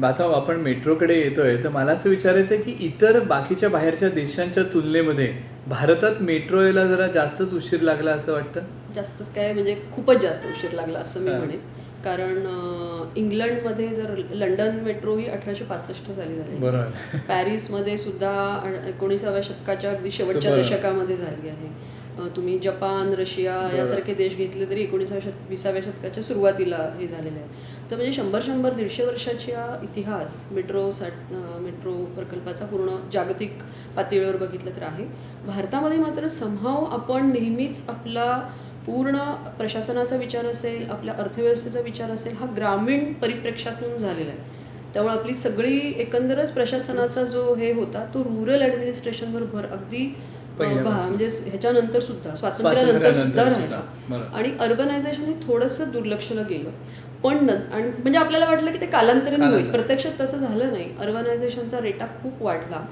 आता आपण मेट्रोकडे येतोय तर मला असं विचारायचं आहे की इतर बाकीच्या बाहेरच्या देशांच्या तुलनेमध्ये भारतात मेट्रो यायला जरा जास्तच उशीर लागला असं वाटतं. जास्तच काय म्हणजे खूपच जास्त उशीर लागला असं मी हा. म्हणेन. कारण इंग्लंडमध्ये जर लंडन मेट्रो ही 1865 साली झाली. बरोबर. पॅरिसमध्ये सुद्धा 19व्या शतकाच्या अगदी शेवटच्या बरोबर. दशकामध्ये झाली आहे. तुम्ही जपान, रशिया बरोबर. यासारखे देश घेतले तरी 20व्या शतकाच्या सुरुवातीला हे झालेलं आहे. तर म्हणजे 100-150 वर्षाच्या इतिहास मेट्रो प्रकल्पाचा पूर्ण जागतिक पातळीवर बघितलं तर आहे. भारतामध्ये मात्र समहाव आपण नेहमीच आपला पूर्ण प्रशासनाचा विचार असेल, आपल्या अर्थव्यवस्थेचा विचार असेल, हा ग्रामीण परिप्रेक्ष्यातून झालेला आहे. त्यामुळे आपली सगळी एकंदरच प्रशासनाचा जो हे होता तो रुरल ॲडमिनिस्ट्रेशनवर भर अगदी म्हणजे ह्याच्यानंतर सुद्धा स्वातंत्र्यानंतर सुद्धा राहिला. आणि अर्बनायझेशन हे थोडंसं दुर्लक्षला गेलं. पण आणि म्हणजे आपल्याला वाटलं की ते कालांतराने होईल, प्रत्यक्षात तसं झालं नाही. अर्बनायझेशनचा रेटा खूप वाढला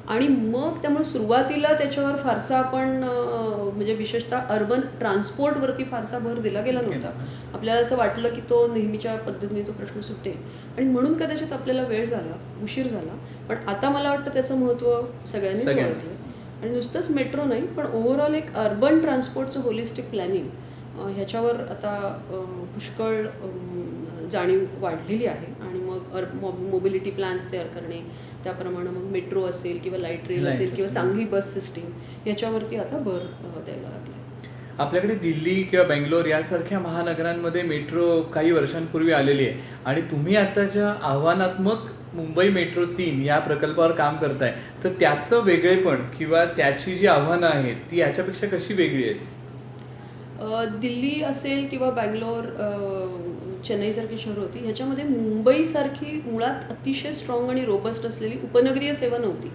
आणि मग त्यामुळे सुरुवातीला त्याच्यावर फारसा आपण म्हणजे विशेषतः अर्बन ट्रान्सपोर्टवरती फारसा भर दिला गेला नव्हता. आपल्याला असं वाटलं की तो नेहमीच्या पद्धतीने तो प्रश्न सुटेल आणि म्हणून कदाचित आपल्याला वेळ झाला, उशीर झाला. पण आता मला वाटतं त्याचं महत्त्व सगळ्यांनीच ओळखलं. आणि नुसतंच मेट्रो नाही पण ओव्हरऑल एक अर्बन ट्रान्सपोर्टचं होलिस्टिक प्लॅनिंग ह्याच्यावर आता पुष्कळ जाणीव वाढलेली आहे. आणि मग मोबिलिटी प्लॅन्स तयार करणे, त्याप्रमाणे मग मेट्रो असेल किंवा लाईट रेल असेल किंवा चांगली बस सिस्टीम ह्याच्यावरती आता भर द्यायला लागला. आपल्याकडे दिल्ली किंवा बेंगलोर यासारख्या महानगरांमध्ये मेट्रो काही वर्षांपूर्वी आलेली आहे आणि तुम्ही आताच्या आव्हानात्मक मुंबई मेट्रो 3 या प्रकल्पावर काम करताय, तर त्याचं वेगळेपण किंवा त्याची जी आव्हानं आहेत ती याच्यापेक्षा कशी वेगळी आहेत? दिल्ली असेल किंवा बँगलोर, चेन्नईसारखी शहरं होती, ह्याच्यामध्ये मुंबईसारखी मुळात अतिशय स्ट्रॉंग आणि रोबस्ट असलेली उपनगरीय सेवा नव्हती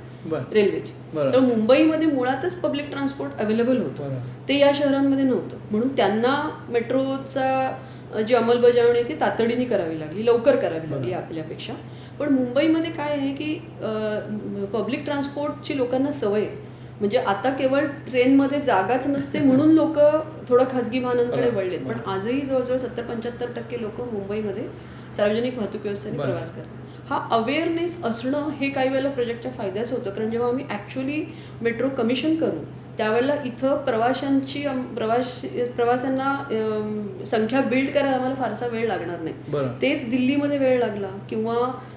रेल्वेची. तर मुंबईमध्ये मुळातच पब्लिक ट्रान्सपोर्ट अवेलेबल होतं, ते या शहरांमध्ये नव्हतं. म्हणून त्यांना मेट्रोचा जी अंमलबजावणी ती तातडीने करावी लागली, लवकर करावी लागली आपल्यापेक्षा. पण मुंबईमध्ये काय आहे की पब्लिक ट्रान्सपोर्टची लोकांना सवय आहे. म्हणजे आता केवळ ट्रेनमध्ये जागाच नसते म्हणून लोक थोडं खाजगी वाहनांकडे वळलेत. पण आजही जवळजवळ 70-75% लोक मुंबईमध्ये सार्वजनिक वाहतूक व्यवस्थेने प्रवास करतात. हा अवेअरनेस असणं हे काही वेळेला प्रोजेक्टच्या फायद्याचं होतं. कारण जेव्हा आम्ही ॲक्च्युली मेट्रो कमिशन करू त्यावेळेला इथं प्रवाशांना संख्या बिल्ड करायला आम्हाला फारसा वेळ लागणार नाही. तेच दिल्लीमध्ये वेळ लागला किंवा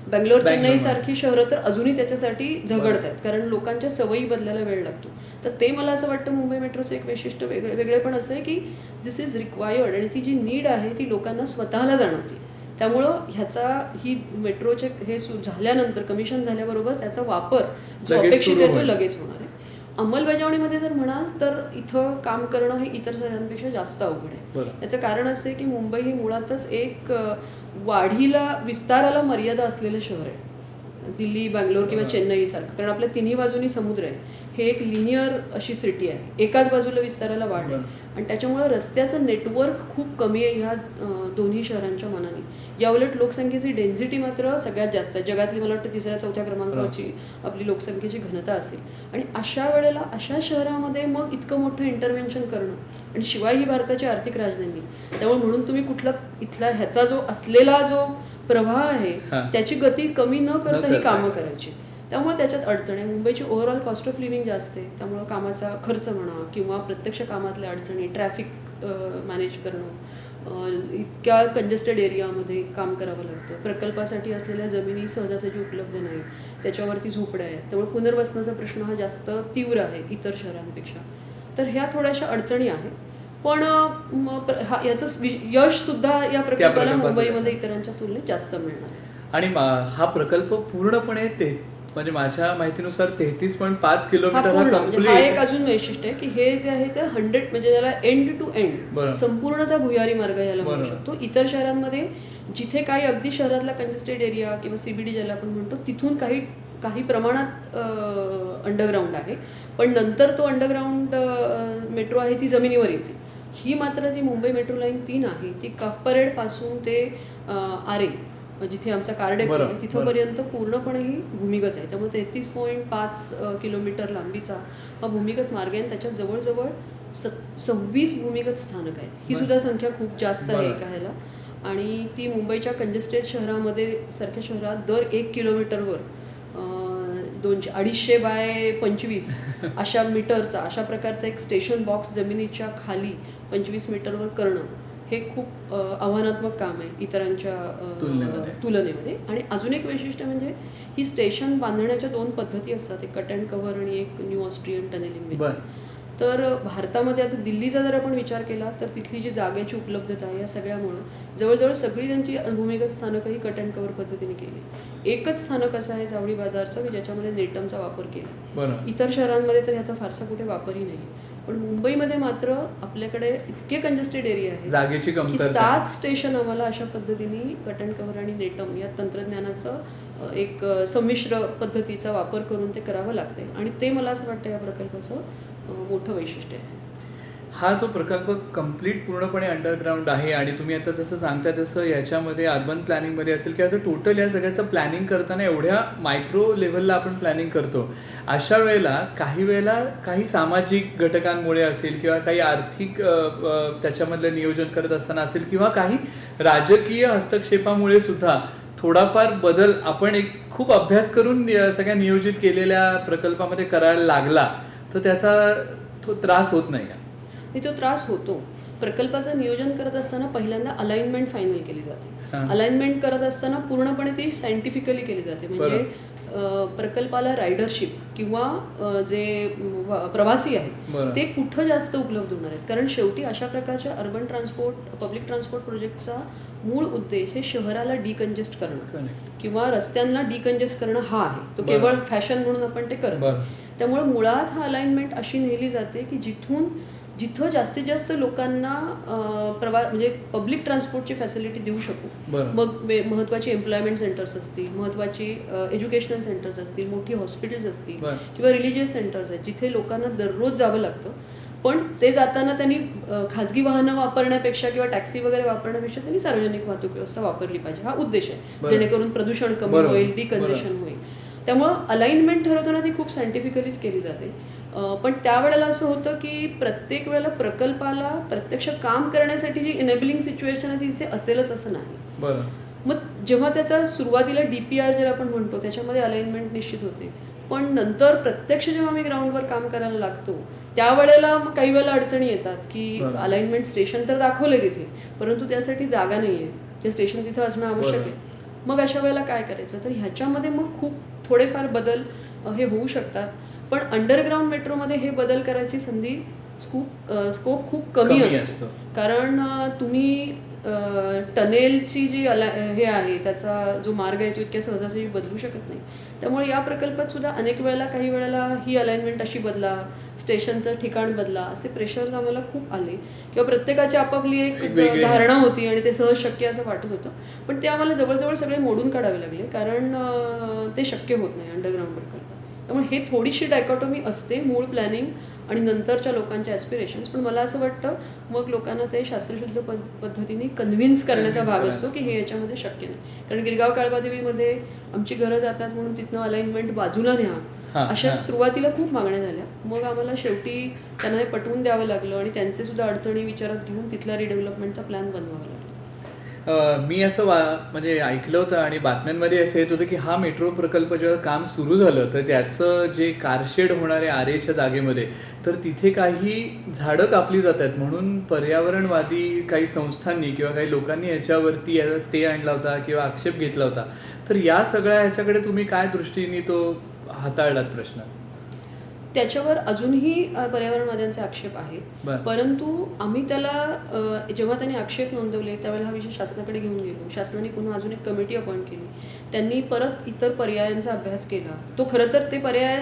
बेंगलोर, चेन्नई सारखी शहरं तर अजूनही त्याच्यासाठी झगडत आहेत, कारण लोकांच्या सवयी बदलायला वेळ लागतो. तर ते मला असं वाटतं मुंबई मेट्रोचं एक वैशिष्ट्य वेगळेपण असं आहे की दिस इज रिक्वायर्ड आणि ती जी नीड आहे ती लोकांना स्वतःला जाणवते. त्यामुळं ही मेट्रोचे हे झाल्यानंतर कमिशन झाल्याबरोबर त्याचा वापर जो अपेक्षित आहे तो लगेच होणार आहे. अंमलबजावणीमध्ये जर म्हणाल तर इथं काम करणं हे इतर शहरांपेक्षा जास्त अवघड आहे. याचं कारण असं आहे की मुंबई ही मुळातच एक विस्ताराला मर्यादा असलेलं शहर आहे. दिल्ली, बँगलोर किंवा चेन्नई सारखं, कारण आपल्या तिन्ही बाजूनी समुद्र आहे. हे एक लिनियर अशी सिटी आहे, एकाच बाजूला विस्ताराला वाढ आहे आणि त्याच्यामुळे रस्त्याचं नेटवर्क खूप कमी आहे ह्या दोन्ही शहरांच्या मनाने. याउलट लोकसंख्येची डेन्सिटी मात्र सगळ्यात जास्त आहे. जगातली मला वाटतं 3ऱ्या-4थ्या क्रमांकाची आपली लोकसंख्येची घनता असेल. आणि अशा वेळेला अशा शहरामध्ये मग इतकं मोठं इंटरव्हेन्शन करणं, आणि शिवाय ही भारताची आर्थिक राजधानी, त्यामुळे म्हणून तुम्ही इथला ह्याचा जो असलेला जो प्रवाह आहे त्याची गती कमी न करता ही कामं करायची. त्यामुळे त्याच्यात अडचण आहे. मुंबईची ओव्हरऑल कॉस्ट ऑफ लिव्हिंग जास्त आहे, त्यामुळं कामाचा खर्च म्हणा किंवा प्रत्यक्ष कामातल्या अडचणी, ट्रॅफिक मॅनेज करणं, इतक्या कंजेस्टेड एरियामध्ये काम करावं लागतं. प्रकल्पासाठी असलेल्या जमिनी सहजासहजी उपलब्ध नाही, त्याच्यावरती झोपड्या आहेत. त्यामुळे पुनर्वसनाचा प्रश्न हा जास्त तीव्र आहे इतर शहरांपेक्षा. तर ह्या थोड्याशा अडचणी आहेत. पण याचं यश सुद्धा या प्रकल्पाला मुंबईमध्ये इतरांच्या तुलनेत जास्त मिळणार आहे. आणि हा प्रकल्प पूर्णपणे म्हणजे माझ्या माहितीनुसार 33.5 किलोमीटर हा एक अजून वैशिष्ट्य आहे की हे जे आहे ते 100 म्हणजे त्याला एंड टू एंड संपूर्णतः भुयारी मार्ग याला म्हणू शकतो. इतर शहरांमध्ये जिथे काही अगदी शहरातला कंजेस्टेड एरिया किंवा CBD ज्याला आपण म्हणतो तिथून काही प्रमाणात अंडरग्राऊंड आहे, पण नंतर तो अंडरग्राऊंड मेट्रो आहे ती जमिनीवर येते. ही मात्र जी मुंबई मेट्रो लाईन 3 आहे ती काफ परेड पासून ते आरे जिथे आमचा कार्डेप आहे तिथंपर्यंत पूर्णपणे ही भूमिगत आहे. त्यामुळे 33.5 किलोमीटर लांबीचा हा भूमिगत मार्ग आहे. त्याच्यात जवळजवळ 26 भूमिगत स्थानक आहेत. ही सुद्धा संख्या खूप जास्त आहे एका ह्याला. आणि ती मुंबईच्या कंजेस्टेड सारख्या शहरात दर 1 किलोमीटरवर 250 बाय 25 अशा मीटरचा अशा प्रकारचा एक स्टेशन बॉक्स जमिनीच्या खाली 25 मीटरवर करणं हे खूप आव्हानात्मक काम आहे इतरांच्या तुलनेमध्ये. आणि अजून एक वैशिष्ट्य म्हणजे ही स्टेशन बांधण्याच्या 2 पद्धती असतात, एक कट अँड कव्हर आणि एक न्यू ऑस्ट्रियन टनेलिंग. तर भारतामध्ये आता दिल्लीचा जर आपण विचार केला तर तिथली जी जागेची उपलब्धता आहे या सगळ्यामुळं जवळजवळ सगळी त्यांची भूमिगत स्थानकं ही कट अँड कव्हर पद्धतीने केली. एकच स्थानक असं आहे जावळी बाजारचं ज्याच्यामध्ये नेटमचा वापर केला. इतर शहरांमध्ये तर ह्याचा फारसा कुठे वापरही नाही. पण मुंबईमध्ये मात्र आपल्याकडे इतके कंजेस्टेड एरिया आहे जागेची की 7 स्टेशन आम्हाला अशा पद्धतीने कट अँड कव्हर आणि नेटम या तंत्रज्ञानाचं एक संमिश्र पद्धतीचा वापर करून ते करावं लागते. आणि ते मला असं वाटतं या प्रकल्पाचं मोठं वैशिष्ट्य आहे. हा जो प्रकल्प कम्प्लीट पूर्णपणे अंडरग्राऊंड आहे आणि तुम्ही आता जसं सांगताय तसं याच्यामध्ये अर्बन प्लॅनिंगमध्ये असेल किंवा असं टोटल या सगळ्याचं प्लॅनिंग करताना एवढ्या मायक्रो लेव्हलला आपण प्लॅनिंग करतो. अशा वेळेला काही सामाजिक घटकांमुळे असेल किंवा काही आर्थिक त्याच्यामधलं नियोजन करत असताना असेल किंवा काही राजकीय हस्तक्षेपामुळे सुद्धा थोडाफार बदल आपण एक खूप अभ्यास करून सगळ्या नियोजित केलेल्या प्रकल्पामध्ये करायला लागला तर त्याचा त्रास होत नाही का? तो त्रास होतो. प्रकल्पाचं नियोजन करत असताना पहिल्यांदा अलाइनमेंट फायनल केली जाते. अलाइनमेंट करत असताना पूर्णपणे ती सायंटिफिकली केली जाते. म्हणजे प्रकल्पाला रायडरशिप किंवा जे प्रवासी आहेत ते कुठं जास्त उपलब्ध होणार आहेत. कारण शेवटी अशा प्रकारच्या अर्बन ट्रान्सपोर्ट पब्लिक ट्रान्सपोर्ट प्रोजेक्टचा मूळ उद्देश हे शहराला डिकंजेस्ट करणं किंवा रस्त्यांना डिकंजेस्ट करणं हा आहे. तो केवळ फॅशन म्हणून आपण ते करतो. त्यामुळे मुळात हा अलाइनमेंट अशी नेली जाते की जिथं जास्तीत जास्त लोकांना म्हणजे पब्लिक ट्रान्सपोर्टची फॅसिलिटी देऊ शकू. मग महत्त्वाची एम्प्लॉयमेंट सेंटर्स असतील, महत्त्वाची एज्युकेशनल सेंटर्स असतील, मोठी हॉस्पिटल्स असतील किंवा रिलिजियस सेंटर्स आहेत जिथे लोकांना दररोज जावं लागतं. पण ते जाताना त्यांनी खाजगी वाहनं वापरण्यापेक्षा किंवा टॅक्सी वगैरे वापरण्यापेक्षा त्यांनी सार्वजनिक वाहतूक व्यवस्था वापरली पाहिजे हा उद्देश आहे. जेणेकरून प्रदूषण कमी होईल, डिकंजेशन होईल. त्यामुळं अलाइनमेंट ठरवताना ती खूप सायंटिफिकलीच केली जाते. पण त्यावेळेला असं होतं की प्रत्येक वेळेला प्रकल्पाला प्रत्यक्ष काम करण्यासाठी जी इनेबलिंग सिच्युएशन आहे ती इथे असेलच असं नाही. मग जेव्हा त्याचा सुरुवातीला DPR जर आपण म्हणतो त्याच्यामध्ये अलाइनमेंट निश्चित होते. पण नंतर प्रत्यक्ष जेव्हा मी ग्राउंडवर काम करायला लागतो त्यावेळेला काही वेळेला अडचणी येतात की अलाइनमेंट स्टेशन तर दाखवले तिथे परंतु त्यासाठी जागा नाही आहे. ते स्टेशन तिथं असणं आवश्यक आहे. मग अशा वेळेला काय करायचं? तर ह्याच्यामध्ये मग खूप थोडेफार बदल हे होऊ शकतात. पण अंडरग्राऊंड मेट्रोमध्ये हे बदल करायची स्कोप खूप कमी असतो. कारण तुम्ही टनेलची जी हे आहे त्याचा जो मार्ग आहे तो इतक्या सहजासहजी बदलू शकत नाही. त्यामुळे या प्रकल्पात सुद्धा अनेक वेळेला काही वेळेला ही अलाइनमेंट अशी बदला, स्टेशनचं ठिकाण बदला असे प्रेशर्स आम्हाला खूप आले किंवा प्रत्येकाची आपापली एक धारणा होती आणि ते सहज शक्य असं वाटत होतं. पण ते आम्हाला जवळजवळ सगळे मोडून काढावे लागले कारण ते शक्य होत नाही अंडरग्राऊंड प्रकल्प. त्यामुळे हे थोडीशी डायकॉटॉमी असते मूळ प्लॅनिंग आणि नंतरच्या लोकांच्या ॲस्पिरेशन्स. पण मला असं वाटतं मग लोकांना ते शास्त्रशुद्ध पद्धतीने कन्व्हिन्स करण्याचा भाग असतो की हे याच्यामध्ये शक्य नाही. कारण गिरगाव काळबादेवीमध्ये आमची घरं जातात म्हणून तिथनं अलाइनमेंट बाजूला न्या अशा सुरुवातीला खूप मागण्या झाल्या. मग आम्हाला शेवटी त्यांना हे पटवून द्यावं लागलं आणि त्यांचे सुद्धा अडचणी विचारात घेऊन तिथला रिडेव्हलपमेंटचा प्लॅन बनवावा लागला. मी असं म्हणजे ऐकलं होतं आणि बातम्यांमध्ये असं येत होतं की हा मेट्रो प्रकल्प जेव्हा काम सुरू झालं तर त्याचं जे कारशेड होणारे आरेच्या जागेमध्ये तर तिथे काही झाडं कापली जातात म्हणून पर्यावरणवादी काही संस्थांनी किंवा काही लोकांनी याच्यावरती स्टे आणला होता किंवा आक्षेप घेतला होता. तर या सगळ्या ह्याच्याकडे तुम्ही काय दृष्टीने तो हाताळलात प्रश्न? त्याच्यावर अजूनही पर्यावरणवाद्यांचे आक्षेप आहेत. परंतु आम्ही त्याला जेव्हा त्यांनी आक्षेप नोंदवले त्यावेळेला हा विषय शासनाकडे घेऊन गेलो. शासनाने पुन्हा अजून एक कमिटी अपॉइंट केली. त्यांनी परत इतर पर्यायांचा अभ्यास केला. तो खरं तर ते पर्याय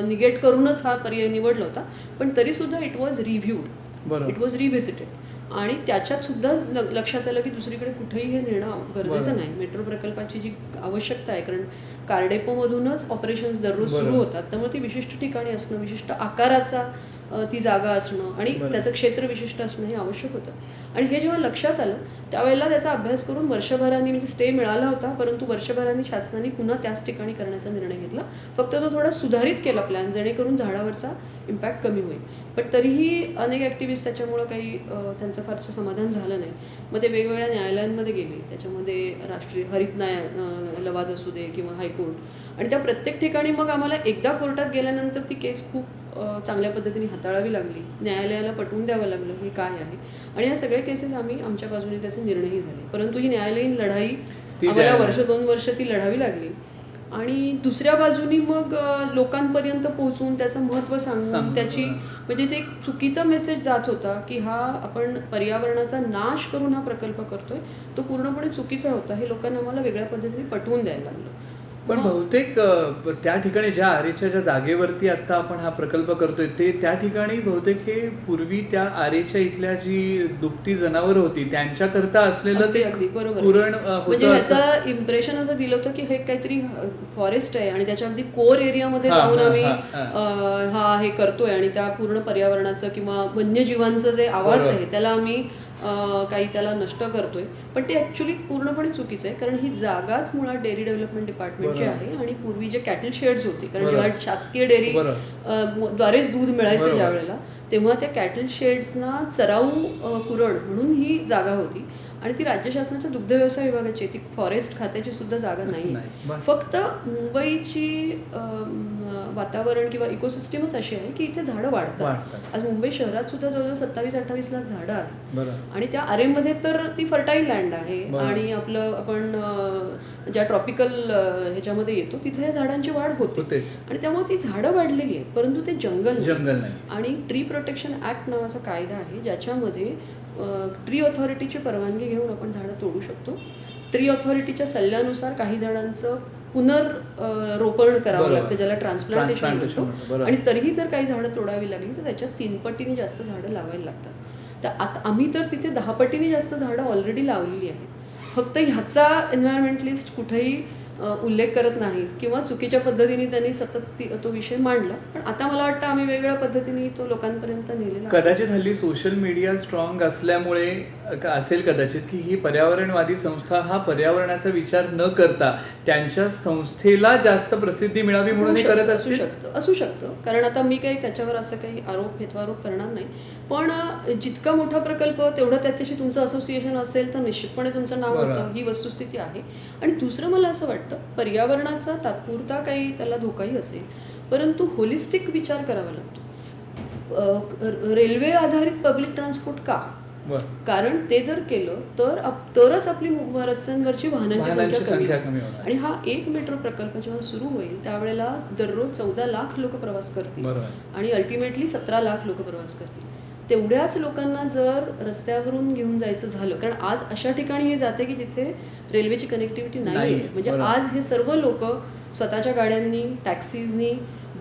निगेट करूनच हा पर्याय निवडला होता. पण तरीसुद्धा it was reviewed, it was रिव्हिजिटेड आणि त्याच्यात सुद्धा लक्षात आलं की दुसरीकडे कुठेही हे नेणं गरजेचं नाही. मेट्रो प्रकल्पाची जी आवश्यकता आहे कारण कार्डेपोमधूनच ऑपरेशन्स दररोज सुरू होतात त्यामुळे ती विशिष्ट ठिकाणी असणं, विशिष्ट आकाराचा ती जागा असणं आणि त्याचं क्षेत्र विशिष्ट असणं हे आवश्यक होतं. आणि हे जेव्हा लक्षात आलं त्यावेळेला त्याचा अभ्यास करून वर्षभराने म्हणजे स्टे मिळाला होता, परंतु वर्षभराने शासनाने पुन्हा त्याच ठिकाणी करण्याचा निर्णय घेतला. फक्त तो थोडा सुधारित केला प्लॅन, जेणेकरून झाडावरचा इम्पॅक्ट कमी होईल. पण तरीही अनेक ॲक्टिव्हिस्ट त्याच्यामुळं काही त्यांचं फारसं समाधान झालं नाही. मग ते वेगवेगळ्या न्यायालयांमध्ये गेले, त्याच्यामध्ये राष्ट्रीय हरित लवाद असू दे किंवा हायकोर्ट, आणि त्या प्रत्येक ठिकाणी मग आम्हाला एकदा कोर्टात गेल्यानंतर ती केस खूप चांगल्या पद्धतीने हाताळावी लागली, न्यायालयाला पटवून द्यावं लागलं हे काय आहे. आणि या सगळ्या केसेस आम्ही आमच्या बाजूने त्याचे निर्णयही झाले. परंतु ही न्यायालयीन लढाई आम्हाला वर्ष 2 वर्ष ती लढावी लागली. आणि दुसऱ्या बाजूनी मग लोकांपर्यंत पोहोचून त्याचं महत्त्व सांगून त्याची म्हणजे जे चुकीचा मेसेज जात होता की हा आपण पर्यावरणाचा नाश करून हा प्रकल्प करतोय, तो पूर्णपणे चुकीचा होता, हे लोकांना आम्हाला वेगळ्या पद्धतीने पटवून द्यायला लागलं. पण बहुतेक त्या ठिकाणी ज्या आरेच्या ज्या जागेवरती आता आपण हा प्रकल्प करतोय ते त्या ठिकाणी बहुतेक हे पूर्वी त्या आरेच्या इथल्या जी दुभती जनावरं होती त्यांच्याकरता असलेलं ते अगदी बरोबर पुरण म्हणजे ह्याचं इम्प्रेशन असं दिलं होतं की हे काहीतरी फॉरेस्ट आहे आणि त्याच्या अगदी कोर एरियामध्ये जाऊन आम्ही हा हे करतोय आणि त्या पूर्ण पर्यावरणाचं किंवा वन्यजीवांचं जे आवाज आहे त्याला आम्ही काही त्याला नष्ट करतोय. पण ते ऍक्च्युली पूर्णपणे चुकीचं आहे, कारण ही जागाच मुळात डेअरी डेव्हलपमेंट डिपार्टमेंटची आहे. आणि पूर्वी जे कॅटल शेड्स होते, कारण जेव्हा शासकीय डेअरी द्वारेच दूध मिळायचं ज्या वेळेला, तेव्हा त्या कॅटल शेड्सना चराऊ कुरण म्हणून ही जागा होती. आणि ती राज्य शासनाच्या दुग्ध व्यवसाय विभागाची, ती फॉरेस्ट खात्याची सुद्धा जागा नाही. फक्त मुंबईची वातावरण किंवा इकोसिस्टमच अशी आहे की इथे झाडं वाढतात. आज मुंबई शहरात सुद्धा जवळजवळ 27-28 लाख झाडं आहेत. आणि त्या आरेमध्ये तर ती फर्टाईल लँड आहे. आणि आपलं आपण ज्या ट्रॉपिकल ह्याच्यामध्ये येतो तिथे या झाडांची वाढ होते. आणि त्यामुळे ती झाडं वाढलेली आहेत, परंतु ते जंगल नाही. आणि ट्री प्रोटेक्शन ऍक्ट नावाचा कायदा आहे ज्याच्यामध्ये ट्री ऑथॉरिटीची परवानगी घेऊन आपण झाडं तोडू शकतो. ट्री ऑथॉरिटीच्या सल्ल्यानुसार काही झाडांचं पुनर्रोपण करावं लागतं, ज्याला ट्रान्सप्लांटेशन म्हणतो. आणि तरीही जर काही झाडं तोडावी लागली तर त्याच्यात 3 पटीने जास्त झाडं लावायला लागतात. तर आता आम्ही तर तिथे 10 पटीने जास्त झाडं ऑलरेडी लावलेली आहेत. फक्त ह्याचा एन्व्हायरमेंटलिस्ट कुठेही उल्लेख करत नाही किंवा चुकीच्या पद्धतीने त्यांनी सतत तो विषय मांडला. पण आता मला वाटतं आम्ही वेगळ्या पद्धतीने तो लोकांपर्यंत नेलेला. कदाचित हल्ली सोशल मीडिया स्ट्रॉंग असल्यामुळे असेल कदाचित की ही पर्यावरणवादी संस्था हा पर्यावरणाचा विचार न करता त्यांच्या संस्थेला जास्त प्रसिद्धी मिळावी म्हणून करत असू शकतं. कारण आता मी काही त्याच्यावर असं काही हेतवारोप करणार नाही. पण जितका मोठा प्रकल्प तेवढं त्याच्याशी तुमचं असोसिएशन असेल तर निश्चितपणे तुमचं नाव होतं, ही वस्तुस्थिती आहे. आणि दुसरं मला असं वाटतं, पर्यावरणाचा तात्पुरता काही त्याला धोकाही असेल, परंतु होलिस्टिक विचार करावा लागतो. रेल्वे आधारित पब्लिक ट्रान्सपोर्ट का? कारण ते जर केलं तरच आपली रस्त्यांवरची वाहनांची संख्या कमी होणार. आणि हा एक मेट्रो प्रकल्प जेव्हा सुरू होईल त्यावेळेला दररोज 14 लाख लोक प्रवास करतील आणि अल्टिमेटली 17 लाख लोक प्रवास करतील. तेवढ्याच लोकांना जर रस्त्यावरून घेऊन जायचं झालं, कारण आज अशा ठिकाणी हे जाते की जिथे रेल्वेची कनेक्टिव्हिटी नाही आहे. म्हणजे आज हे सर्व लोक स्वतःच्या गाड्यांनी, टॅक्सीजनी,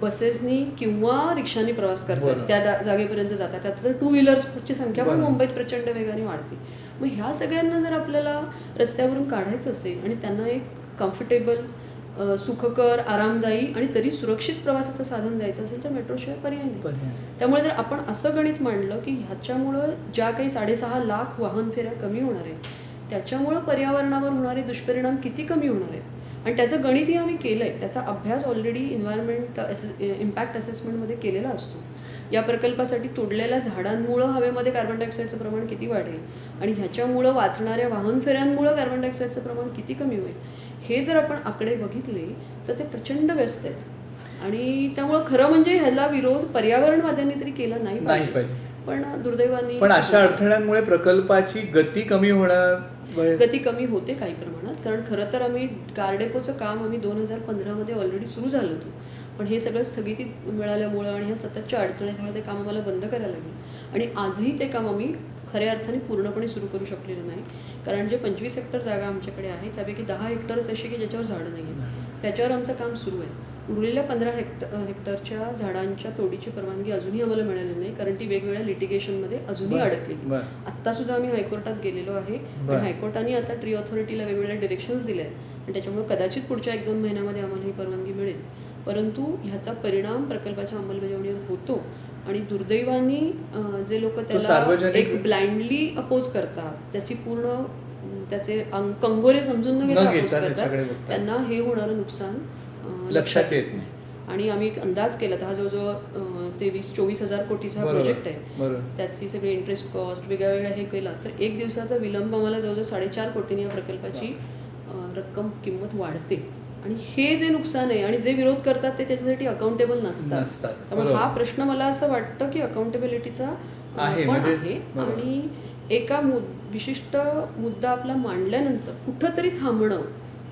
बसेसनी किंवा रिक्षानी प्रवास करतात, त्या जागेपर्यंत जातात. त्यात तर 2 व्हीलर्सची संख्या पण मुंबईत प्रचंड वेगाने वाढते. मग ह्या सगळ्यांना जर आपल्याला रस्त्यावरून काढायचं असेल आणि त्यांना एक कम्फर्टेबल, सुखकर, आरामदायी आणि तरी सुरक्षित प्रवासाचं साधन द्यायचं असेल तर मेट्रोशिवाय पर्याय नाही. त्यामुळे जर आपण असं गणित मांडलं की ह्याच्यामुळं ज्या काही 6.5 लाख वाहन फेऱ्या कमी होणार आहेत त्याच्यामुळं पर्यावरणावर होणारे दुष्परिणाम किती कमी होणार आहेत, आणि त्याचं गणितही आम्ही केलं आहे. त्याचा अभ्यास ऑलरेडी इन्व्हायरमेंट इम्पॅक्ट असेसमेंटमध्ये केलेला असतो. या प्रकल्पासाठी तोडलेल्या झाडांमुळं हवेमध्ये कार्बन डायऑक्साईडचं प्रमाण किती वाढेल आणि ह्याच्यामुळं वाचणाऱ्या वाहन फेऱ्यांमुळं कार्बन डायऑक्साईडचं प्रमाण किती कमी होईल, हे जर आपण आकडे बघितले तर ते प्रचंड व्यस्त आहेत. आणि त्यामुळं खरं म्हणजे ह्याला विरोध पर्यावरणवाद्यांनी तरी केला नाही पाहिजे. पण दुर्दैवाने पण अशा अडथळ्यांमुळे प्रकल्पाची गती कमी होते काही प्रमाणात. कारण खरं तर आम्ही कार डेपोचं काम आम्ही 2015 ऑलरेडी सुरू झालं होतं, पण हे सगळं स्थगिती मिळाल्यामुळं आणि ह्या सततच्या अडचणीमुळे ते काम आम्हाला बंद करायला लागलं. आणि आजही ते काम आम्ही खऱ्या अर्थाने पूर्णपणे सुरू करू शकलेलं नाही. कारण जे 25 हेक्टर जागा आमच्याकडे आहे त्यापैकी 10 हेक्टरच अशी की ज्याच्यावर झाडं नाही आहेत, त्याच्यावर आमचं काम सुरू आहे. उरलेल्या 15 हेक्टरच्या झाडांच्या तोडीची परवानगी अजूनही आम्हाला मिळाली नाही, कारण ती वेगवेगळ्या लिटिगेशनमध्ये अजूनही अडकलेली. आत्ता सुद्धा आम्ही हायकोर्टात गेलेलो आहे, पण हायकोर्टाने आता ट्री ऑथॉरिटीला वेगवेगळ्या डिरेक्शन्स दिल्या आहेत आणि त्याच्यामुळे कदाचित पुढच्या 1-2 महिन्यामध्ये आम्हाला ही परवानगी मिळेल. परंतु ह्याचा परिणाम प्रकल्पाच्या अंमलबजावणीवर होतो आणि दुर्दैवाने जे लोक त्याला सार्वजनिक- एक ब्लाइंडली अपोज करतात, त्याची पूर्ण त्याचे कंगोरे समजून न घेता न अपोज घेता करतात, त्याच्याकडे बघतात. त्यांना हे होणारं नुकसान लक्षात येत नाही. आणि आम्ही एक अंदाज केला तर हा जवळजवळ 23-24 हजार कोटीचा बरोबर, प्रोजेक्ट आहे. बरोबर. त्याची सगळी इंटरेस्ट कॉस्ट वेगळ्या वेगळ्या हे केला तर एक दिवसाचा विलंब आम्हाला जवळजवळ 4.5 कोटींनी या प्रकल्पाची रक्कम किंमत वाढते. आणि हे जे नुकसान आहे आणि जे विरोध करतात ते त्याच्यासाठी अकाउंटेबल नसतात. त्यामुळे हा प्रश्न मला असं वाटतं की अकाउंटेबिलिटीचा आहे पण म्हणजे- आहे. बरोबर. आणि एका विशिष्ट मुद्दा आपला मांडल्यानंतर कुठंतरी थांबणं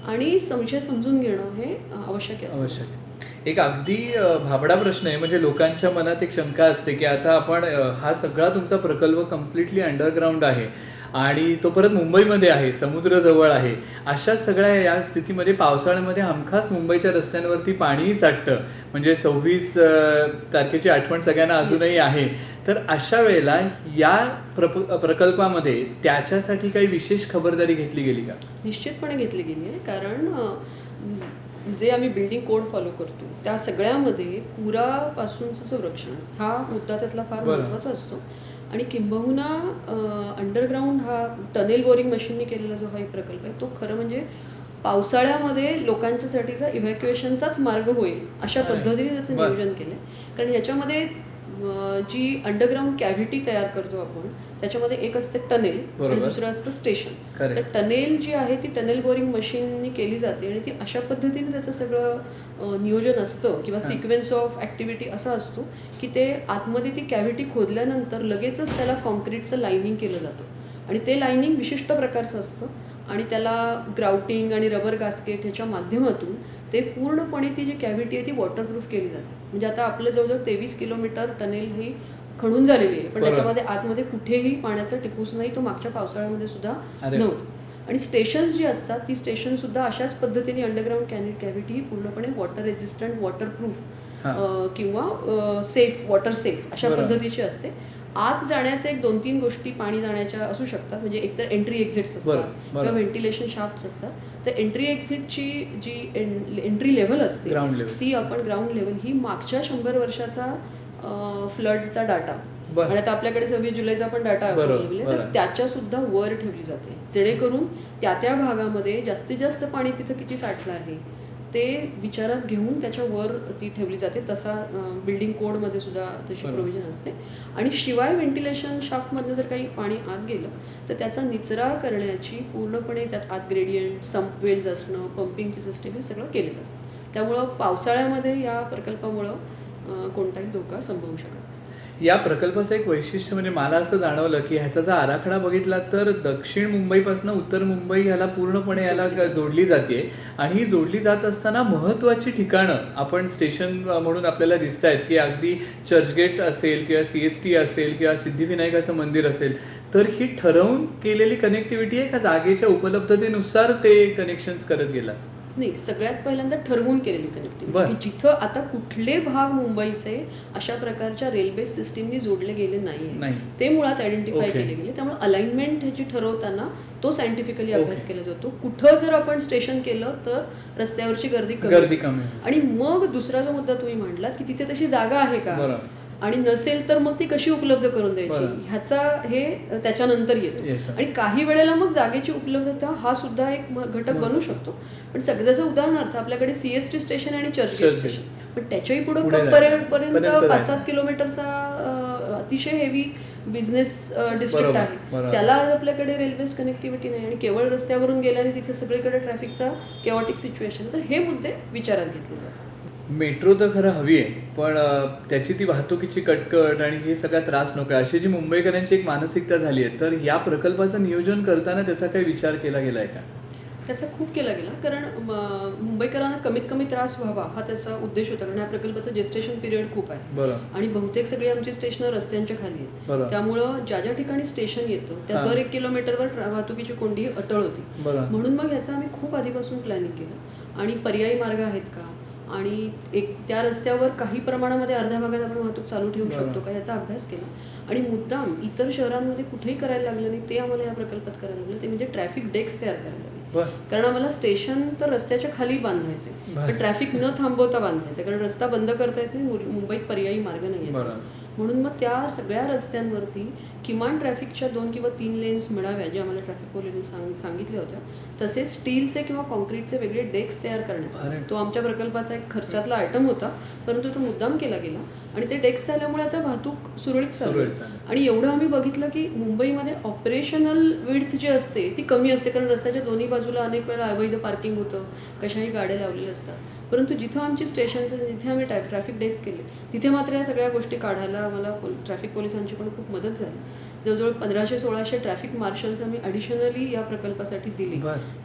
आणि संशय समजून घेणं हे आवश्यक आहे. आवश्यक. एक अगदी भाबडा प्रश्न आहे, म्हणजे लोकांच्या मनात एक शंका असते की आता आपण हा सगळा तुमचा प्रकल्प कम्प्लिटली अंडरग्राऊंड आहे आणि तो परत मुंबईमध्ये आहे, समुद्र जवळ आहे. अशा सगळ्या या स्थितीमध्ये पावसाळ्यामध्ये हमखास मुंबईच्या रस्त्यांवरती पाणीही साठतं, म्हणजे 26 तारखेची आठवण सगळ्यांना अजूनही आहे. तर अशा वेळेला या प्रकल्पामध्ये त्याच्यासाठी काही विशेष खबरदारी घेतली गेली का? निश्चितपणे घेतली गेली आहे. कारण जे आम्ही बिल्डिंग कोड फॉलो करतो त्या सगळ्यामध्ये पुरापासूनचं संरक्षण हा मुद्दा त्यातला फार महत्त्वाचा असतो. आणि किंबहुना अंडरग्राऊंड हा टनेल बोरिंग मशीनने केलेला जो हा एक प्रकल्प आहे तो खरं म्हणजे पावसाळ्यामध्ये लोकांच्यासाठीचा इव्हॅक्युएशनचाच मार्ग होईल अशा पद्धतीने त्याचं नियोजन केलं आहे. कारण ह्याच्यामध्ये जी अंडरग्राऊंड कॅव्हिटी तयार करतो आपण त्याच्यामध्ये एक असते टनेल आणि दुसरं असतं स्टेशन. तर टनेल जी आहे ती टनेल बोरिंग मशीननी केली जाते आणि ती अशा पद्धतीने त्याचं सगळं नियोजन असतं किंवा सिक्वेन्स ऑफ ॲक्टिव्हिटी असा असतो की ते आतमध्ये ती कॅव्हिटी खोदल्यानंतर लगेचच त्याला कॉन्क्रीटचं लायनिंग केलं जातं आणि ते लायनिंग विशिष्ट प्रकारचं असतं आणि त्याला ग्राउटिंग आणि रबर गास्केट ह्याच्या माध्यमातून ते पूर्णपणे ती जी कॅव्हिटी आहे ती वॉटरप्रूफ केली जाते. म्हणजे आता आपलं जवळजवळ 23 किलोमीटर टनेल ही खणून झालेली आहे, पण त्याच्यामध्ये आतमध्ये कुठेही पाण्याचा टिपूस नाही, तो मागच्या पावसाळ्यामध्ये सुद्धा नव्हतं. आणि स्टेशन्स जी असतात ती स्टेशन सुद्धा अशाच पद्धतीने अंडरग्राऊंड कॅव्हिटी ही पूर्णपणे वॉटर रेजिस्टंट, वॉटरप्रूफ किंवा सेफ, वॉटर सेफ अशा पद्धतीची असते. आत जाण्याचे एक 2-3 गोष्टी पाणी जाण्याच्या असू शकतात, म्हणजे एकतर एंट्री एक्झिट्स असतात किंवा व्हेंटिलेशन शाफ्ट्स असतात. तर एंट्री एक्झिटची जी एंट्री लेव्हल असते ती आपण ग्राउंड लेव्हल ही मागच्या 100 वर्षाचा फ्लडचा डाटा आणि आता आपल्याकडे 26 जुलैचा पण डाटा अवेलेबल आहे, तर त्याच्या सुद्धा वर ठेवली जाते जेणेकरून त्या भागामध्ये जास्तीत जास्त पाणी तिथं किती साठलं आहे ते विचारात घेऊन त्याच्या वर ती ठेवली जाते. तसा बिल्डिंग कोडमध्ये सुद्धा तशी प्रोव्हिजन असते. आणि शिवाय व्हेंटिलेशन शाफ्टमधनं जर काही पाणी आत गेलं तर त्याचा निचरा करण्याची पूर्णपणे त्यात आत ग्रेडियंट, संप वेल्स असणं, पंपिंगची सिस्टीम हे सगळं केलेलं असतं. त्यामुळं पावसाळ्यामध्ये या प्रकल्पामुळं कोणताही धोका संभवू शकत. या प्रकल्पाचं एक वैशिष्ट्य म्हणजे मला असं जाणवलं की ह्याचा जर आराखडा बघितला तर दक्षिण मुंबईपासून उत्तर मुंबई ह्याला पूर्णपणे याला जोडली जाते आणि ही जोडली जात असताना महत्त्वाची ठिकाणं आपण स्टेशन म्हणून आपल्याला दिसत आहेत की अगदी चर्चगेट असेल किंवा CST असेल किंवा सिद्धिविनायकाचं मंदिर असेल, तर ही ठरवून केलेली कनेक्टिव्हिटी आहे का जागेच्या उपलब्धतेनुसार ते कनेक्शन्स करत गेला? नाही, सगळ्यात पहिल्यांदा ठरवून केलेली कनेक्टिव्हिटी, जिथं आता कुठले भाग मुंबईचे अशा प्रकारच्या रेल्वे सिस्टीमनी जोडले गेले नाही ते मुळात आयडेंटिफाय केले गेले. त्यामुळे अलाइनमेंट ह्याची ठरवताना तो सायंटिफिकली अभ्यास केला जातो. कुठं जर आपण स्टेशन केलं तर रस्त्यावरची गर्दी कमी आणि मग दुसरा जो मुद्दा तुम्ही मांडलात की तिथे तशी जागा आहे का आणि नसेल तर मग ती कशी उपलब्ध करून द्यायची ह्याचा हे त्याच्यानंतर येतो. आणि काही वेळेला मग जागेची उपलब्धता हा सुद्धा एक घटक बनू शकतो. पण जसं उदाहरणार्थ आपल्याकडे CST स्टेशन आणि चर्चगेट स्टेशन, पण त्याच्याही पुढे पर्यंत 5-7 किलोमीटरचा अतिशय हेवी बिझनेस डिस्ट्रिक्ट आहे, त्याला आपल्याकडे रेल्वे कनेक्टिव्हिटी नाही आणि केवळ रस्त्यावरून गेल्याने तिथे सगळीकडे ट्रॅफिकचा केओटिक सिच्युएशन. तर हे मुद्दे विचारात घेतले जातात. मेट्रो तर खरं हवी आहे, पण त्याची ती वाहतुकीची कटकट आणि हे सगळा त्रास नको अशी जी मुंबईकरांची एक मानसिकता झाली आहे. तर या प्रकल्पाचं नियोजन करताना त्याचा काही विचार केला गेला आहे का? त्याचा खूप केला गेला, कारण मुंबईकरांना कमीत कमी त्रास व्हावा हा त्याचा उद्देश होता. कारण या प्रकल्पाचं जेस्टेशन पिरियड खूप आहे आणि बहुतेक सगळी आमची स्टेशन रस्त्यांच्या खाली आहेत. त्यामुळं ज्या ज्या ठिकाणी स्टेशन येतं त्या दर 1 किलोमीटरवर वाहतुकीची कोंडी अटळ होती. म्हणून मग ह्याचं आम्ही खूप आधीपासून प्लॅनिंग केलं आणि पर्यायी मार्ग आहेत का आणि त्या रस्त्यावर काही प्रमाणामध्ये अर्ध्या भागात आपण वाहतूक चालू ठेवू शकतो का याचा अभ्यास केला. आणि मुद्दाम इतर शहरांमध्ये कुठेही करायला लागलं नाही ते आम्हाला या प्रकल्पात करायला लागलं, ते म्हणजे ट्रॅफिक डेक्स तयार करायला लागले. कारण आम्हाला स्टेशन तर रस्त्याच्या खाली बांधायचे पण ट्रॅफिक न थांबवता बांधायचं, कारण रस्ता बंद करता येत नाही, मुंबईत पर्यायी मार्ग नाही आहेत. म्हणून मग त्या सगळ्या रस्त्यांवरती किमान ट्रॅफिकच्या 2 किंवा 3 लेन्स मिळाव्या, ज्या आम्हाला ट्रॅफिक पोलिसांनी सांगितल्या होत्या. तसेच स्टीलचे किंवा कॉन्क्रीटचे वेगळे डेस्क तयार करण्यात आले. तो आमच्या प्रकल्पाचा एक खर्चातला आयटम होता, परंतु तो मुद्दाम केला गेला आणि ते डेस्क झाल्यामुळे आता वाहतूक सुरळीत चालू आहे. आणि एवढं आम्ही बघितलं की मुंबईमध्ये ऑपरेशनल विड्थ जी असते ती कमी असते, कारण रस्त्याच्या दोन्ही बाजूला अनेक वेळा अवैध पार्किंग होतं, कशाही गाड्या लावलेल्या असतात. परंतु जिथं आमची स्टेशन्स जिथे आम्ही ट्रॅफिक डेस्क केले तिथे मात्र या सगळ्या गोष्टी काढायला आम्हाला ट्रॅफिक पोलिसांची पण खूप मदत झाली. जवळजवळ 1500-1600 ट्रॅफिक मार्शल्स आम्ही ॲडिशनली या प्रकल्पासाठी दिली,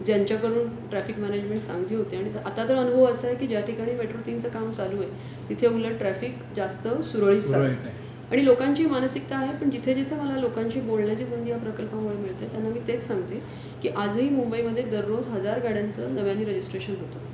ज्यांच्याकडून ट्रॅफिक मॅनेजमेंट चांगली होते. आणि आता तर अनुभव असा आहे की ज्या ठिकाणी मेट्रो 3चं काम चालू आहे तिथे उलट ट्रॅफिक जास्त सुरळीत चालतं आणि लोकांची मानसिकता आहे. पण जिथे जिथे मला लोकांशी बोलण्याची संधी या प्रकल्पामुळे मिळते त्यांना मी तेच सांगते की आजही मुंबईमध्ये दररोज 1000 गाड्यांचं नव्याने रजिस्ट्रेशन होतं.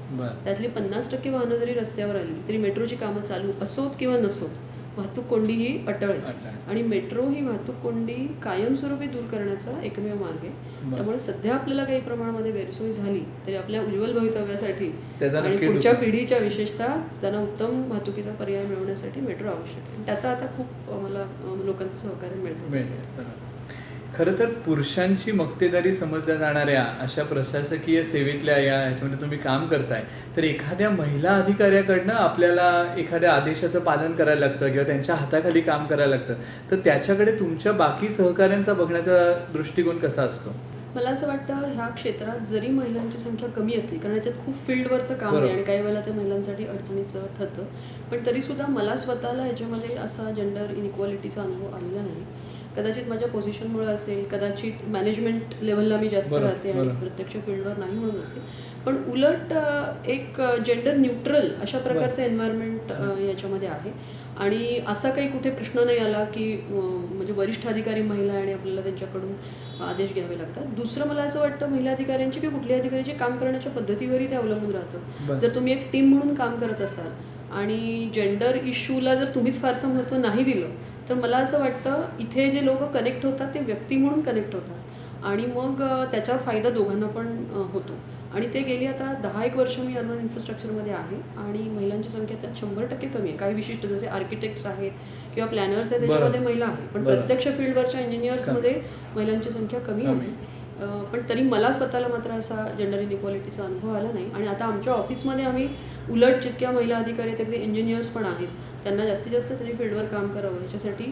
त्यातली 50% वाहनं जरी रस्त्यावर आली तरी मेट्रोची कामं चालू असोत किंवा नसोत, वाहतूक कोंडी ही अटळ आहे. आणि मेट्रो ही वाहतूक कोंडी कायमस्वरूपी दूर करण्याचा एकमेव मार्ग आहे. त्यामुळे सध्या आपल्याला काही प्रमाणामध्ये गैरसोय झाली तरी आपल्या उज्ज्वल भवितव्यासाठी आणि पुढच्या पिढीच्या विशेषतः त्यांना उत्तम वाहतुकीचा पर्याय मिळवण्यासाठी मेट्रो आवश्यक आहे. त्याचा आता खूप मला लोकांचं सहकार्य मिळतं. खरं तर पुरुषांची मक्तेदारी समजल्या जाणाऱ्या अशा प्रशासकीय सेवेतल्या या ह्याच्यामध्ये तुम्ही काम करताय, तर एखाद्या महिला अधिकाऱ्याकडनं आपल्याला एखाद्या आदेशाचं पालन करायला लागतं किंवा त्यांच्या हाताखाली काम करायला लागतं, तर त्याच्याकडे तुमच्या बाकी सहकाऱ्यांचा बघण्याचा दृष्टिकोन कसा असतो? मला असं वाटतं ह्या क्षेत्रात जरी महिलांची संख्या कमी असली, कारण याच्यात खूप फील्डवरचं काम आहे आणि काही वेळेला ते महिलांसाठी अडचणीचं ठरतं, पण तरीसुद्धा मला स्वतःला याच्यामध्ये असा जेंडर इनइक्वालिटीचा अनुभव आलेला नाही. कदाचित माझ्या पोझिशनमुळे असेल, कदाचित मॅनेजमेंट लेवलला मी जास्त राहते आणि प्रत्यक्ष फील्डवर नाही म्हणून असेल, पण उलट एक जेंडर न्यूट्रल अशा प्रकारचं एन्व्हायरमेंट याच्यामध्ये आहे. आणि असा काही कुठे प्रश्न नाही आला की म्हणजे वरिष्ठ अधिकारी महिला आणि आपल्याला त्यांच्याकडून आदेश घ्यावे लागतात. दुसरं मला असं वाटतं महिला अधिकाऱ्यांची किंवा कुठल्या अधिकाऱ्याची काम करण्याच्या पद्धतीवरही ते अवलंबून राहतं. जर तुम्ही एक टीम म्हणून काम करत असाल आणि जेंडर इश्यूला जर तुम्हीच फारसं महत्त्व नाही दिलं तर मला असं वाटतं इथे जे लोक कनेक्ट होतात ते व्यक्ती म्हणून कनेक्ट होतात आणि मग त्याचा फायदा दोघांना पण होतो. आणि ते गेली आता 10-1 वर्ष मी अर्बन इन्फ्रास्ट्रक्चरमध्ये आहे आणि महिलांची संख्या त्यात 100% कमी आहे. काही विशिष्ट जसे आर्किटेक्ट्स आहेत किंवा प्लॅनर्स आहेत त्याच्यामध्ये महिला आहे, पण प्रत्यक्ष फील्डवरच्या इंजिनियर्समध्ये महिलांची संख्या कमी आहे. पण तरी मला स्वतःला मात्र असा जेंडर इनइक्वालिटीचा अनुभव आला नाही. आणि आता आमच्या ऑफिसमध्ये आम्ही उलट जितक्या महिला अधिकारी आहेत अगदी इंजिनियर्स पण आहेत त्यांना जास्तीत जास्त तरी फील्डवर काम करावं याच्यासाठी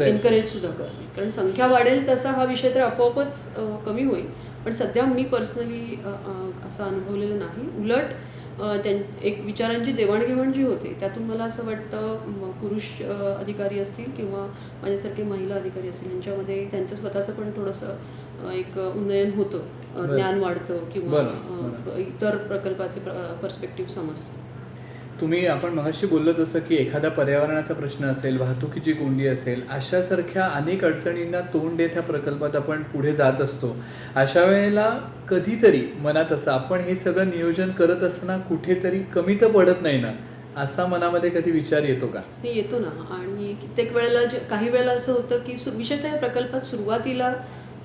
एनकरेजसुद्धा करतो. कारण संख्या वाढेल तसा हा विषय तर आपोआपच कमी होईल, पण सध्या मी पर्सनली असं अनुभवलेलं नाही. उलट एक विचारांची देवाणघेवाण जी होते त्यातून मला असं वाटतं पुरुष अधिकारी असतील किंवा माझ्यासारखे महिला अधिकारी असतील यांच्यामध्ये त्यांचं स्वतःचं पण थोडंसं एक उन्नयन होतं, ज्ञान वाढतं किंवा इतर प्रकल्पाचे पर्स्पेक्टिव्ह समजतं. आपण मगाशी बोललो तसं की एखादा पर्यावरणाचा प्रश्न असेल, वाहतुकीची कोंडी असेल, अशासारख्या अनेक अडचणींना तोंड देत ह्या प्रकल्पात आपण पुढे जात असतो. अशा वेळेला कधीतरी मनात असं आपण हे सगळं नियोजन करत असताना कुठेतरी कमी तर पडत नाही ना, असा मनामध्ये कधी विचार येतो का? येतो ना. आणि कित्येक वेळेला काही वेळेला असं होतं की विशेषतः या प्रकल्पात सुरुवातीला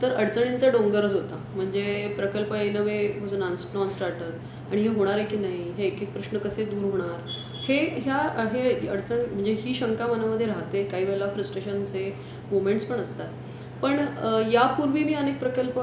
तर अडचणींचा डोंगरच होता. म्हणजे प्रकल्प in a way was non starter आणि हे होणार आहे की नाही, हे एक एक प्रश्न कसे दूर होणार, हे अडचण म्हणजे ही शंका मनामध्ये राहते. काही वेळेला फ्रस्ट्रेशनचे मोमेंट्स पण असतात. पण यापूर्वी मी अनेक प्रकल्प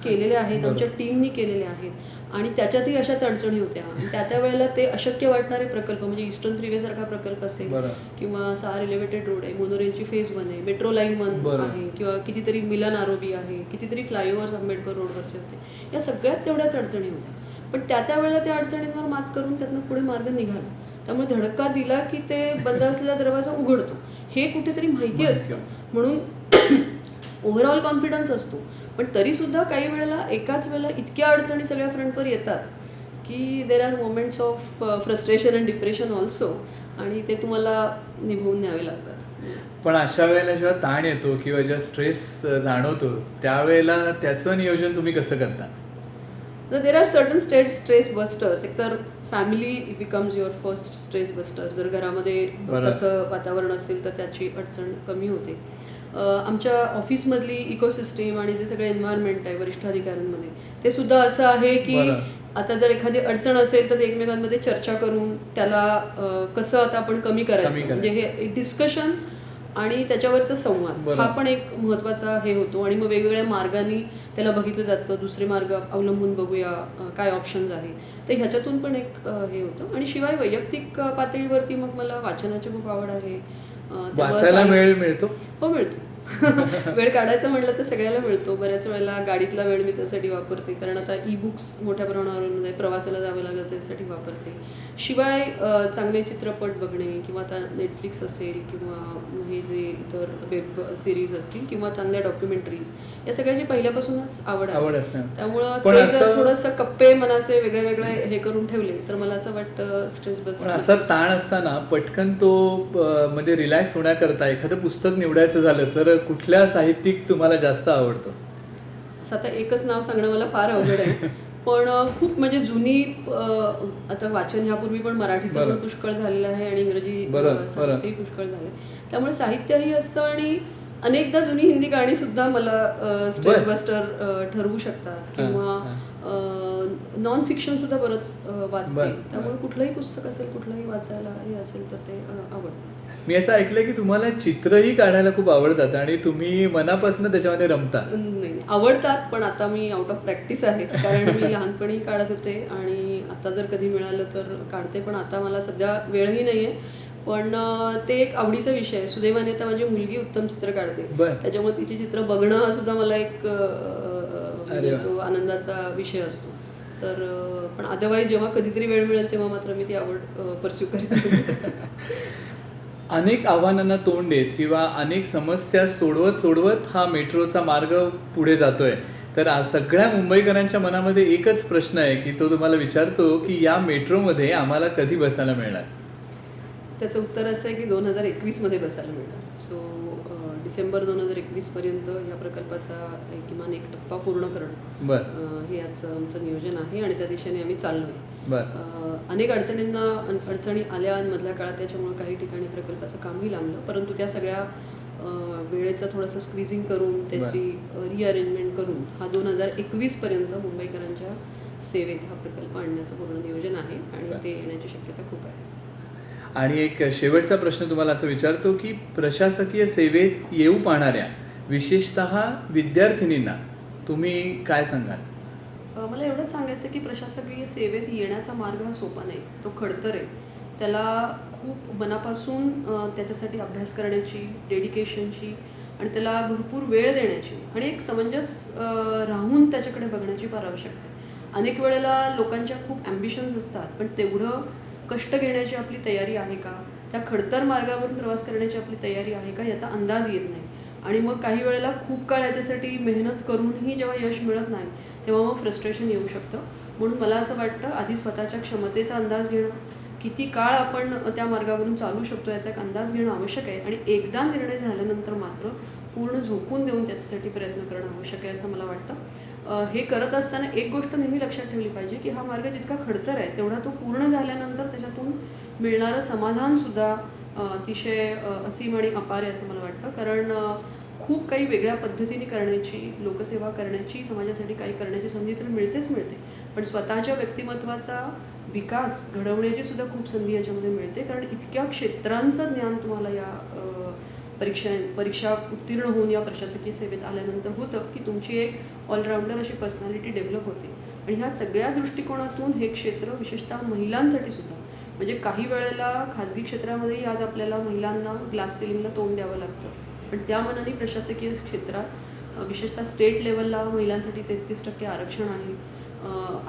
केलेले आहेत, आमच्या टीमनी केलेले आहेत आणि त्याच्यातही अशाच अडचणी होत्या. त्या वेळेला ते अशक्य वाटणारे प्रकल्प म्हणजे ईस्टर्न फ्रीवे सारखा प्रकल्प असेल किंवा 6 एलिव्हेटेड रोड आहे, मोनोरेलची फेज 1 आहे, मेट्रो लाईन 1 आहे किंवा कितीतरी मिलन आरोबी आहे, कितीतरी फ्लायओव्हर्स आंबेडकर रोडवरचे होते, या सगळ्यात तेवढ्याच अडचणी होत्या. पण त्या वेळेला त्या अडचणींवर मात करून त्यातनं पुढे मार्ग निघाला. त्यामुळे धडका दिला की ते बंद असलेला दरवाजा उघडतो हे कुठेतरी माहिती असतं, म्हणून ओव्हरऑल कॉन्फिडन्स असतो. पण तरीसुद्धा काही वेळेला एकाच वेळेला इतक्या अडचणी सगळ्या फ्रंटवर येतात की there are moments of frustration and depression also आणि ते तुम्हाला निभवून न्यावे लागतात. पण अशा वेळेला जेव्हा ताण येतो किंवा जेव्हा स्ट्रेस जाणवतो त्यावेळेला त्याचं नियोजन तुम्ही कसं करता? तर there are certain stress busters. एकतर family becomes your first stress buster. जर घरामध्ये तसं वातावरण असेल तर त्याची अडचण कमी होते. आमच्या ऑफिसमधली इकोसिस्टीम आणि जे सगळे एन्व्हायरमेंट आहे वरिष्ठ अधिकाऱ्यांमध्ये ते सुद्धा असं आहे की आता जर एखादी अडचण असेल तर एकमेकांमध्ये चर्चा करून त्याला कसं आता आपण कमी करायचं, म्हणजे हे डिस्कशन आणि त्याच्यावरचा संवाद बरोबर. हा पण एक महत्त्वाचा हे होतो. आणि मग वेगवेगळ्या मार्गाने त्याला बघितलं जातं, दुसरे मार्ग अवलंबून बघूया, काय ऑप्शन्स आहेत, तर ह्याच्यातून पण एक हे होतं. आणि शिवाय वैयक्तिक पातळीवरती मग मला वाचनाची खूप आवड आहे. त्यामुळं वाचायला वेळ मिळतो? हो, मिळतो. वेळ काढायचा म्हटलं तर सगळ्याला मिळतो. बऱ्याच वेळेला गाडीतला वेळ मी त्यासाठी वापरते, कारण आता ई बुक्स मोठ्या प्रमाणावर प्रवासाला जावं लागलं त्यासाठी वापरते. शिवाय चांगले चित्रपट बघणे, किंवा आता नेटफ्लिक्स असेल, किंवा हे जे इतर वेब सिरीज असतील, किंवा चांगल्या डॉक्युमेंटरीज, या सगळ्याची पहिल्यापासूनच आवड आवड आहे. असते. त्यामुळं पण ते जर असं- थोडंसं कप्पे मनाचे वेगळे वेगळे हे करून ठेवले तर मला असं वाटतं स्ट्रेस बस. पण असा ताण असताना पटकन तो म्हणजे रिलॅक्स होण्याकरता एखादं पुस्तक निवडायचं झालं तर कुठल्या साहित्यिक तुम्हाला जास्त आवडतं? असं आता एकच नाव सांगणं मला फार अवघड आहे. पण खूप म्हणजे जुनी आता वाचन ह्यापूर्वी पण मराठीचं पण बरं. पुष्कळ झालेलं आहे आणि इंग्रजी बरं. साहित्यही पुष्कळ झालं. त्यामुळे साहित्यही असतं, आणि अनेकदा जुनी हिंदी गाणी सुद्धा मला स्ट्रेस बरं. बस्टर ठरवू शकतात, किंवा नॉन फिक्शन सुद्धा बरंच वाचते. बरं. त्यामुळे कुठलंही पुस्तक असेल, कुठलंही वाचायला हे असेल तर ते आवडतं. मी असं ऐकलंय की तुम्हाला चित्रही काढायला खूप आवडतात आणि तुम्ही मनापासून त्याच्यामध्ये रमता. नाही, आवडतात, पण आता मी आउट ऑफ प्रॅक्टिस आहे, कारण मी लहानपणी काढत होते आणि आता जर कधी मिळालं तर काढते. पण आता मला सध्या वेळही नाही आहे. पण ते एक आवडीचा विषय आहे. सुदैवाने आता माझी मुलगी उत्तम चित्र काढते, बरं. त्याच्यामुळे तिची चित्र बघणं हा सुद्धा मला एक म्हणजे वा. तो आनंदाचा विषय असतो. तर पण अदरवाईज जेव्हा कधीतरी वेळ मिळेल तेव्हा मात्र मी ती आवड परस्यू करेन. अनेक आव्हानांना तोंड देत किंवा अनेक समस्या सोडवत हा मेट्रोचा मार्ग पुढे जातोय. तर सगळ्या मुंबईकरांच्या मनामध्ये एकच प्रश्न आहे की तो तुम्हाला विचारतो की या मेट्रोमध्ये आम्हाला कधी बसायला मिळणार? त्याचं उत्तर असं आहे की 2021मध्ये बसायला मिळणार. सो डिसेंबर 2021पर्यंत या प्रकल्पाचा किमान एक टप्पा पूर्ण करणं, बरं. हे याचं आमचं नियोजन आहे आणि त्या दिशेने आम्ही चाललो आहे. बरं. अनेक अडचणी आल्या मधल्या काळात, त्याच्यामुळे काही ठिकाणी प्रकल्पाचं कामही लांबलं. परंतु त्या सगळ्या वेळेचं थोडंसं स्क्विझिंग करून, त्याची रिअरेंजमेंट करून हा 2021पर्यंत मुंबईकरांच्या सेवेत हा प्रकल्प आणण्याचं पूर्ण नियोजन आहे, आणि ते येण्याची शक्यता खूप आहे. आणि एक शेवटचा प्रश्न तुम्हाला असं विचारतो की प्रशासकीय सेवेत येऊ पाहणाऱ्या विशेषतः विद्यार्थिनींना तुम्ही काय सांगाल? मला एवढंच सांगायचं की प्रशासकीय सेवेत येण्याचा मार्ग हा सोपा नाही, तो खडतर आहे. त्याला खूप मनापासून त्याच्यासाठी अभ्यास करण्याची, डेडिकेशनची, आणि त्याला भरपूर वेळ देण्याची, आणि एक समंजस राहून त्याच्याकडे बघण्याची फार आवश्यकता आहे. अनेक वेळेला लोकांच्या खूप ॲम्बिशन्स असतात, पण तेवढं कष्ट घेण्याची आपली तयारी आहे का, त्या खडतर मार्गावरून प्रवास करण्याची आपली तयारी आहे का, याचा अंदाज येत नाही. आणि मग काही वेळेला खूप काळ याच्यासाठी मेहनत करूनही जेव्हा यश मिळत नाही तेव्हा मग फ्रस्ट्रेशन येऊ शकतं. म्हणून मला असं वाटतं आधी स्वतःच्या क्षमतेचा अंदाज घेणं, किती काळ आपण त्या मार्गावरून चालू शकतो याचा एक अंदाज घेणं आवश्यक आहे. आणि एकदा निर्णय झाल्यानंतर मात्र पूर्ण झोकून देऊन त्याच्यासाठी प्रयत्न करणं आवश्यक आहे असं मला वाटतं. हे करत असताना एक गोष्ट नेहमी लक्षात ठेवली पाहिजे की हा मार्ग जितका खडतर आहे तेवढा तो पूर्ण झाल्यानंतर त्याच्यातून मिळणारं समाधानसुद्धा अतिशय असीम आणि अपार आहे असं मला वाटतं. कारण खूप काही वेगळ्या पद्धतीने करण्याची, लोकसेवा करण्याची, समाजासाठी काही करण्याची संधी तर मिळते, पण स्वतःच्या व्यक्तिमत्वाचा विकास घडवण्याची सुद्धा खूप संधी याच्यामध्ये मिळते. कारण इतक्या क्षेत्रांचं ज्ञान तुम्हाला या परीक्षा उत्तीर्ण होऊन या प्रशासकीय सेवेत आल्यानंतर होतं की तुमची एक ऑलराऊंडर अशी पर्सनॅलिटी डेव्हलप होते. आणि ह्या सगळ्या दृष्टिकोनातून हे क्षेत्र विशेषतः महिलांसाठी सुद्धा, म्हणजे काही वेळेला खाजगी क्षेत्रामध्येही आज आपल्याला महिलांना ग्लास सिलिंगला तोंड द्यावं लागतं, पण त्या मानाने प्रशासकीय क्षेत्रात विशेषतः स्टेट लेवलला महिलांसाठी 33% आरक्षण आहे.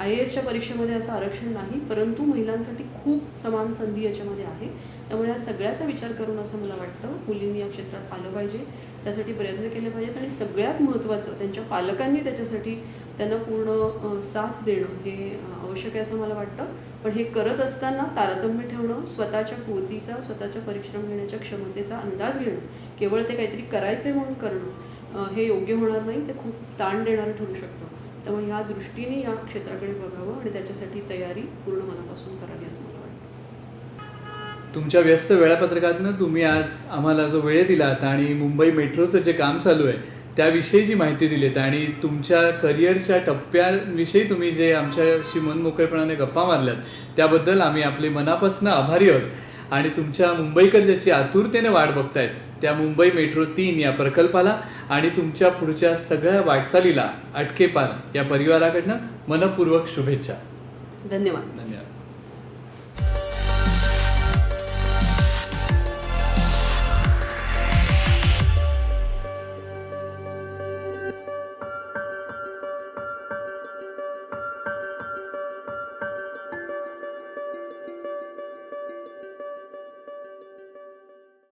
IASच्या परीक्षेमध्ये असं आरक्षण नाही, परंतु महिलांसाठी खूप समान संधी याच्यामध्ये आहे. त्यामुळे या सगळ्याचा विचार करून असं मला वाटतं मुलींनी या क्षेत्रात आलं पाहिजे, त्यासाठी प्रयत्न केले पाहिजेत, आणि सगळ्यात महत्त्वाचं त्यांच्या पालकांनी त्याच्यासाठी त्यांना पूर्ण साथ देणं हे आवश्यक आहे असं मला वाटतं. पण हे करत असताना तारतम्य ठेवणं, स्वतःच्या कृतीचा, स्वतःच्या परिश्रम घेण्याच्या क्षमतेचा अंदाज घेणं, केवळ ते काहीतरी करायचं आहे म्हणून करणं हे योग्य होणार नाही, ते खूप ताण देणारं ठरू शकतं. त्यामुळे ह्या दृष्टीने या क्षेत्राकडे बघावं आणि त्याच्यासाठी तयारी पूर्ण मनापासून करावी असं मला वाटतं. तुमच्या व्यस्त वेळापत्रकातनं तुम्ही आज आम्हाला जो वेळ दिलात आणि मुंबई मेट्रोचं जे काम चालू आहे त्याविषयी जी माहिती दिलीत आणि तुमच्या करिअरच्या टप्प्याविषयी तुम्ही जे आमच्याशी मनमोकळेपणाने गप्पा मारल्यात त्याबद्दल आम्ही आपले मनापासून आभारी आहोत. आणि तुमच्या मुंबईकर ज्याची आतुरतेने वाट बघतायत त्या मुंबई मेट्रो 3 या प्रकल्पाला आणि तुमच्या पुढच्या सगळ्या वाटचालीला अटकेपार या परिवाराकडनं मनपूर्वक शुभेच्छा. धन्यवाद. धन्यवाद.